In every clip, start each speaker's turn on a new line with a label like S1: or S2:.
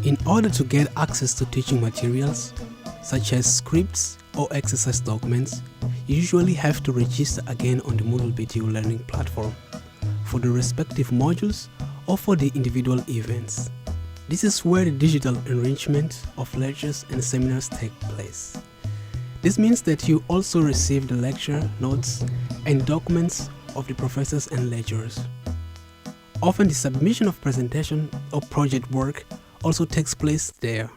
S1: In order to get access to teaching materials, such as scripts or exercise documents, you usually have to register again on the Moodle BTU learning platform for the respective modules or for the individual events. This is where the digital enrichment of lectures and seminars take place. This means that you also receive the lecture notes and documents of the professors and lecturers. Often the submission of presentation or project work also takes place there.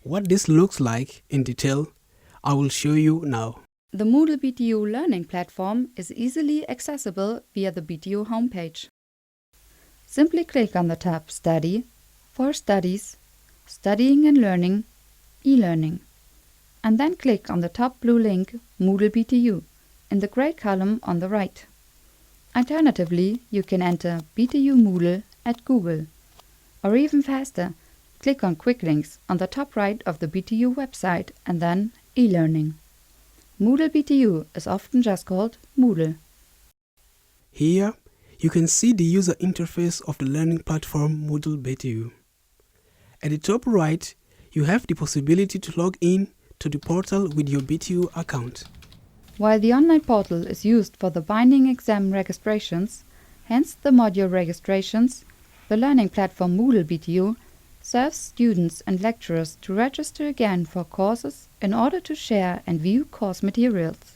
S1: What this looks like in detail, I will show you now.
S2: The Moodle BTU learning platform is easily accessible via the BTU homepage. Simply click on the tab Study, for Studies, Studying and Learning, E-Learning, and then click on the top blue link Moodle BTU in the gray column on the right. Alternatively, you can enter BTU Moodle at Google, or even faster, click on Quick Links on the top right of the BTU website and then E-Learning. Moodle BTU is often just called Moodle.
S1: Here, you can see the user interface of the learning platform Moodle BTU. At the top right, you have the possibility to log in to the portal with your BTU account.
S2: While the online portal is used for the binding exam registrations, hence the module registrations, the learning platform Moodle BTU serves students and lecturers to register again for courses in order to share and view course materials.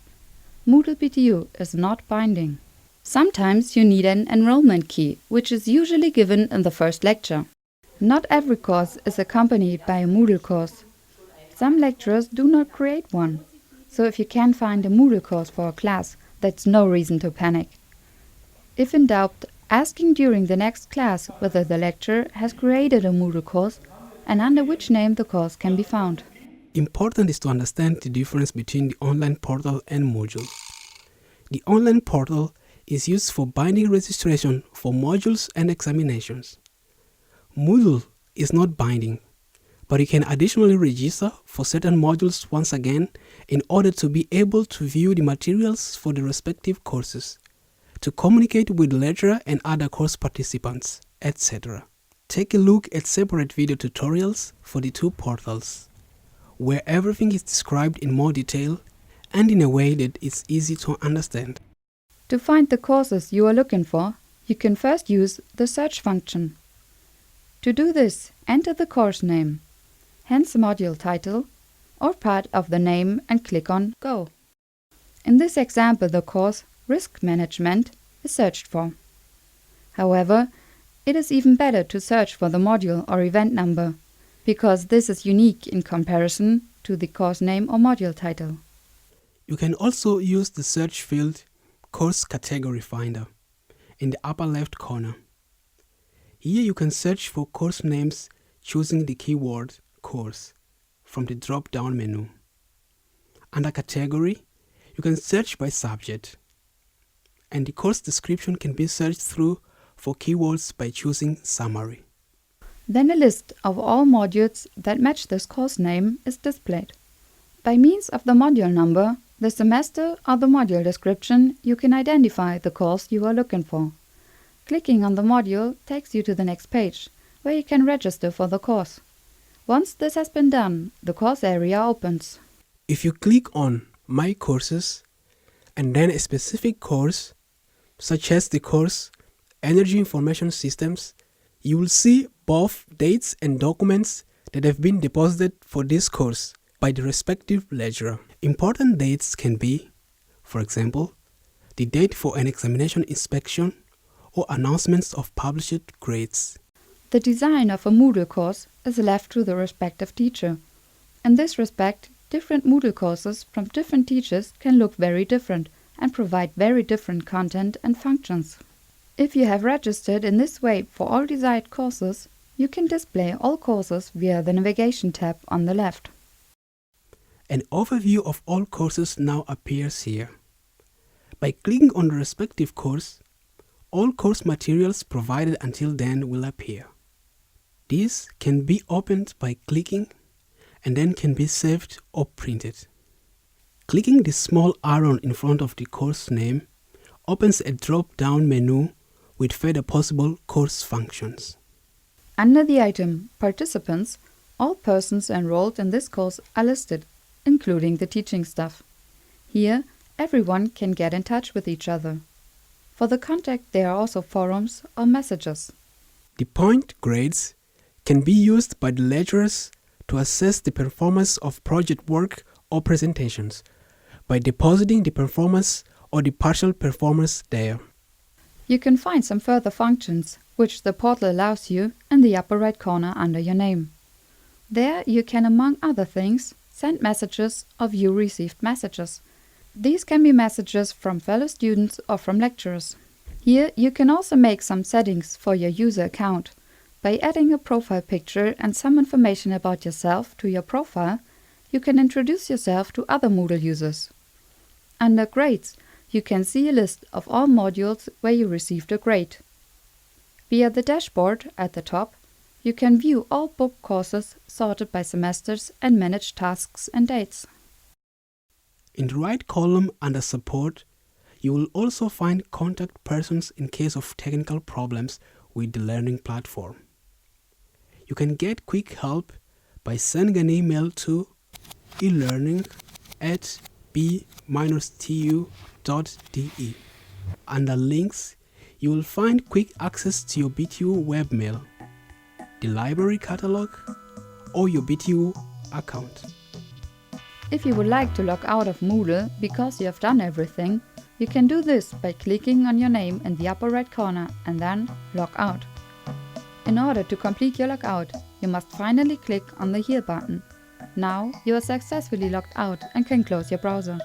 S2: Moodle BTU is not binding. Sometimes you need an enrollment key, which is usually given in the first lecture. Not every course is accompanied by a Moodle course. Some lecturers do not create one, so if you can't find a Moodle course for a class, that's no reason to panic. If in doubt, asking during the next class whether the lecturer has created a Moodle course and under which name the course can be found.
S1: Important is to understand the difference between the online portal and module. The online portal is used for binding registration for modules and examinations. Moodle is not binding, but you can additionally register for certain modules once again in order to be able to view the materials for the respective courses, to communicate with the lecturer and other course participants, etc. Take a look at separate video tutorials for the two portals, where everything is described in more detail and in a way that is easy to understand.
S2: To find the courses you are looking for, you can first use the search function. To do this, enter the course name, hence module title, or part of the name and click on Go. In this example, the course Risk Management is searched for. However, it is even better to search for the module or event number, because this is unique in comparison to the course name or module title.
S1: You can also use the search field Course Category Finder in the upper left corner. Here you can search for course names choosing the keyword Course from the drop-down menu. Under Category, you can search by subject, and the course description can be searched through for keywords by choosing Summary.
S2: Then a list of all modules that match this course name is displayed. By means of the module number, the semester or the module description, you can identify the course you are looking for. Clicking on the module takes you to the next page, where you can register for the course. Once this has been done, the course area opens.
S1: If you click on My Courses and then a specific course, such as the course Energy Information Systems, you will see both dates and documents that have been deposited for this course by the respective lecturer. Important dates can be, for example, the date for an examination inspection or announcements of published grades.
S2: The design of a Moodle course is left to the respective teacher. In this respect, different Moodle courses from different teachers can look very different and provide very different content and functions. If you have registered in this way for all desired courses, you can display all courses via the navigation tab on the left.
S1: An overview of all courses now appears here. By clicking on the respective course, all course materials provided until then will appear. These can be opened by clicking and then can be saved or printed. Clicking the small arrow in front of the course name opens a drop-down menu with further possible course functions.
S2: Under the item Participants, all persons enrolled in this course are listed, including the teaching staff. Here, everyone can get in touch with each other. For the contact, there are also forums or messages.
S1: The point grades can be used by the lecturers to assess the performance of project work or presentations by depositing the performance or the partial performance there.
S2: You can find some further functions, which the portal allows you, in the upper right corner under your name. There you can, among other things, send messages or view received messages. These can be messages from fellow students or from lecturers. Here you can also make some settings for your user account. By adding a profile picture and some information about yourself to your profile, you can introduce yourself to other Moodle users. Under Grades, you can see a list of all modules where you received a grade. Via the dashboard at the top, you can view all booked courses sorted by semesters and manage tasks and dates.
S1: In the right column under Support, you will also find contact persons in case of technical problems with the learning platform. You can get quick help by sending an email to elearning@b-tu.de. Under Links, you will find quick access to your BTU webmail, the library catalog, or your BTU account.
S2: If you would like to log out of Moodle because you have done everything, you can do this by clicking on your name in the upper right corner and then Log Out. In order to complete your logout, you must finally click on the Here button. Now you are successfully logged out and can close your browser.